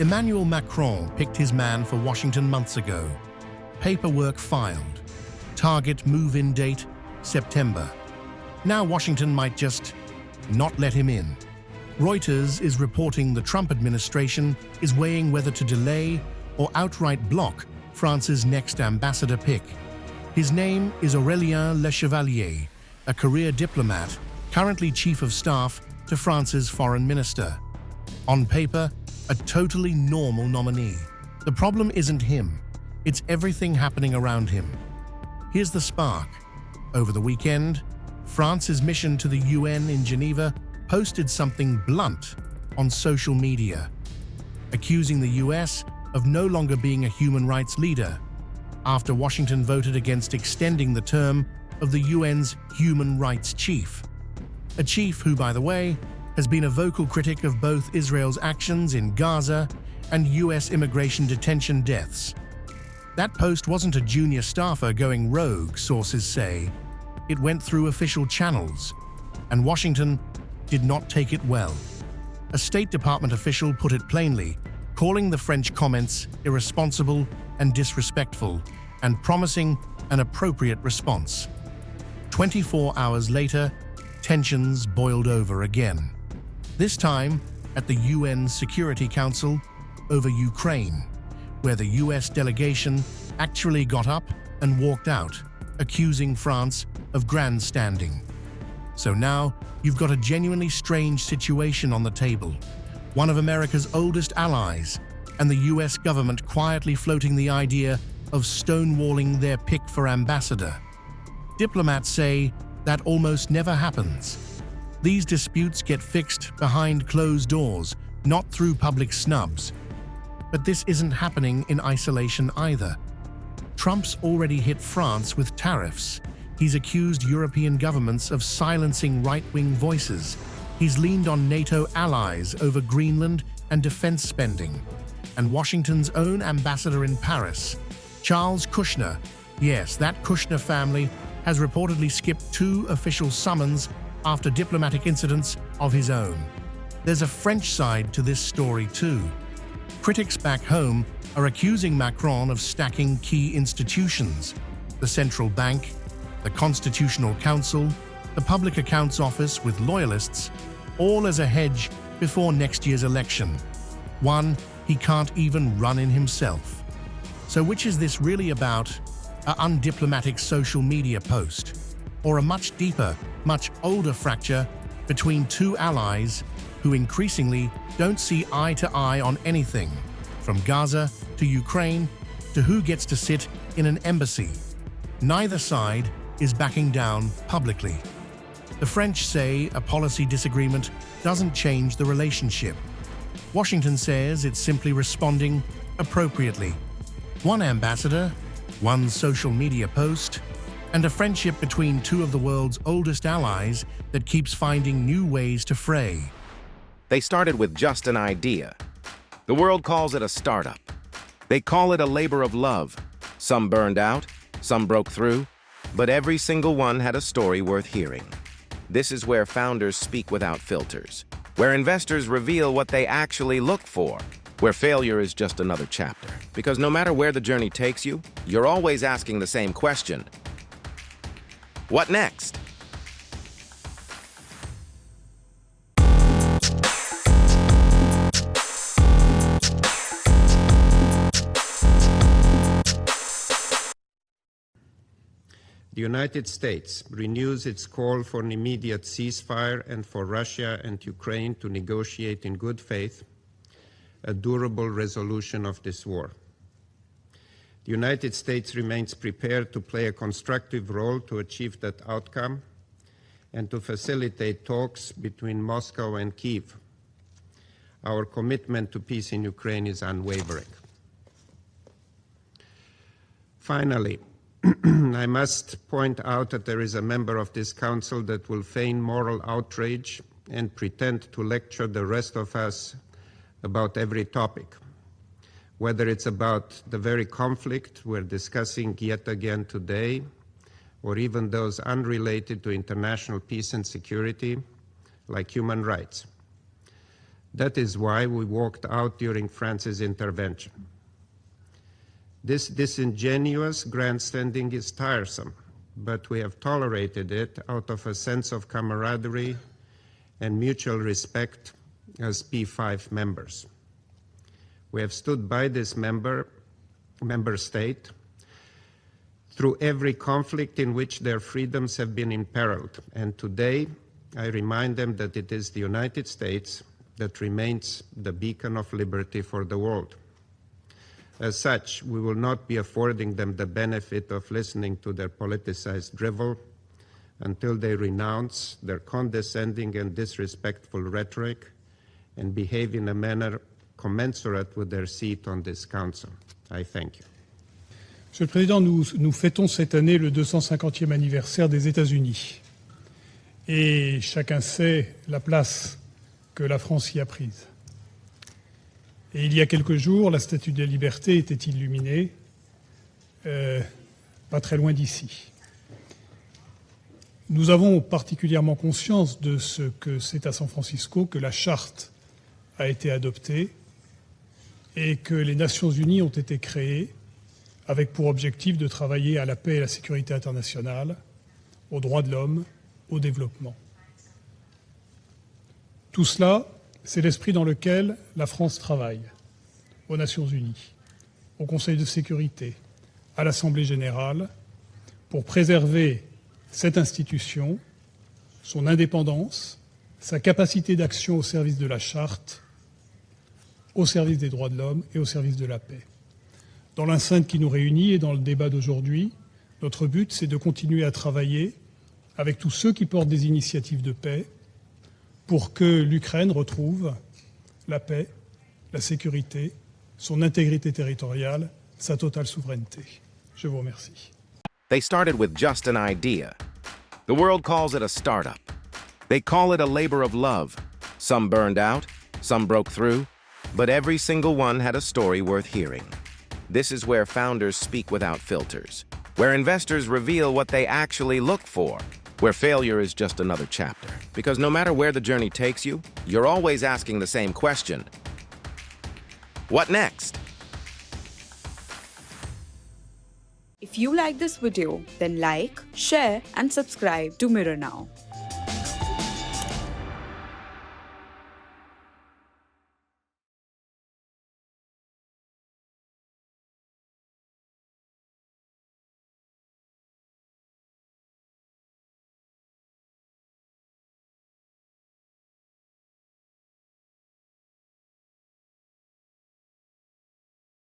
Emmanuel Macron picked his man for Washington months ago. Paperwork filed. Target move-in date, September. Now Washington might just not let him in. Reuters is reporting the Trump administration is weighing whether to delay or outright block France's next ambassador pick. His name is Aurélien Le Chevalier, a career diplomat, currently chief of staff to France's foreign minister. On paper, a totally normal nominee. The problem isn't him, it's everything happening around him. Here's the spark. Over the weekend, France's mission to the UN in Geneva posted something blunt on social media, accusing the US of no longer being a human rights leader, after Washington voted against extending the term of the UN's human rights chief. A chief who, by the way, has been a vocal critic of both Israel's actions in Gaza and US immigration detention deaths. That post wasn't a junior staffer going rogue, sources say. It went through official channels, and Washington did not take it well. A State Department official put it plainly, calling the French comments irresponsible and disrespectful, and promising an appropriate response. 24 hours later, tensions boiled over again. This time at the UN Security Council over Ukraine, where the US delegation actually got up and walked out, accusing France of grandstanding. So now you've got a genuinely strange situation on the table. One of America's oldest allies, and the US government quietly floating the idea of stonewalling their pick for ambassador. Diplomats say that almost never happens. These disputes get fixed behind closed doors, not through public snubs. But this isn't happening in isolation either. Trump's already hit France with tariffs. He's accused European governments of silencing right-wing voices. He's leaned on NATO allies over Greenland and defense spending. And Washington's own ambassador in Paris, Charles Kushner, yes, that Kushner family, has reportedly skipped 2 official summons after diplomatic incidents of his own. There's a French side to this story too. Critics back home are accusing Macron of stacking key institutions: the central bank, the Constitutional Council, the Public Accounts Office with loyalists, all as a hedge before next year's election. One he can't even run in himself. So which is this really about? An undiplomatic social media post, or a much deeper, much older fracture between 2 allies who increasingly don't see eye to eye on anything, from Gaza to Ukraine to who gets to sit in an embassy? Neither side is backing down publicly. The French say a policy disagreement doesn't change the relationship. Washington says it's simply responding appropriately. One ambassador, one social media post, and a friendship between 2 of the world's oldest allies that keeps finding new ways to fray. They started with just an idea. The world calls it a startup. They call it a labor of love. Some burned out, some broke through, but every single one had a story worth hearing. This is where founders speak without filters, where investors reveal what they actually look for, where failure is just another chapter. Because no matter where the journey takes you, you're always asking the same question: what next? The United States renews its call for an immediate ceasefire and for Russia and Ukraine to negotiate in good faith a durable resolution of this war. The United States remains prepared to play a constructive role to achieve that outcome and to facilitate talks between Moscow and Kyiv. Our commitment to peace in Ukraine is unwavering. Finally, I must point out that there is a member of this Council that will feign moral outrage and pretend to lecture the rest of us about every topic, whether it's about the very conflict we're discussing yet again today, or even those unrelated to international peace and security, like human rights. That is why we walked out during France's intervention. This disingenuous grandstanding is tiresome, but we have tolerated it out of a sense of camaraderie and mutual respect as P5 members. We have stood by this member state through every conflict in which their freedoms have been imperiled, and today I remind them that it is the United States that remains the beacon of liberty for the world. As such, we will not be affording them the benefit of listening to their politicized drivel until they renounce their condescending and disrespectful rhetoric and behave in a manner commensurate with their seat on this council. I thank you. Monsieur le Président, nous fêtons cette année le 250e anniversaire des États-Unis. Et chacun sait la place que la France y a prise. Et il y a quelques jours, la Statue de la Liberté était illuminée, pas très loin d'ici. Nous avons particulièrement conscience de ce que c'est à San Francisco que la Charte a été adoptée et que les Nations Unies ont été créées avec pour objectif de travailler à la paix et à la sécurité internationale, aux droits de l'homme, au développement. Tout cela, c'est l'esprit dans lequel la France travaille, aux Nations Unies, au Conseil de sécurité, à l'Assemblée générale, pour préserver cette institution, son indépendance, sa capacité d'action au service de la Charte, au service des droits de l'homme et au service de la paix. Dans l'enceinte qui nous réunit et dans le débat d'aujourd'hui, notre but, c'est de continuer à travailler avec tous ceux qui portent des initiatives de paix pour que l'Ukraine retrouve la paix, la sécurité, son intégrité territoriale, sa totale souveraineté. Je vous remercie. They started with just an idea. The world calls it a startup. They call it a labor of love. Some burned out, some broke through, but every single one had a story worth hearing. This is where founders speak without filters, where investors reveal what they actually look for, where failure is just another chapter. Because no matter where the journey takes you, you're always asking the same question. What next? If you like this video, then like, share and subscribe to Mirror Now.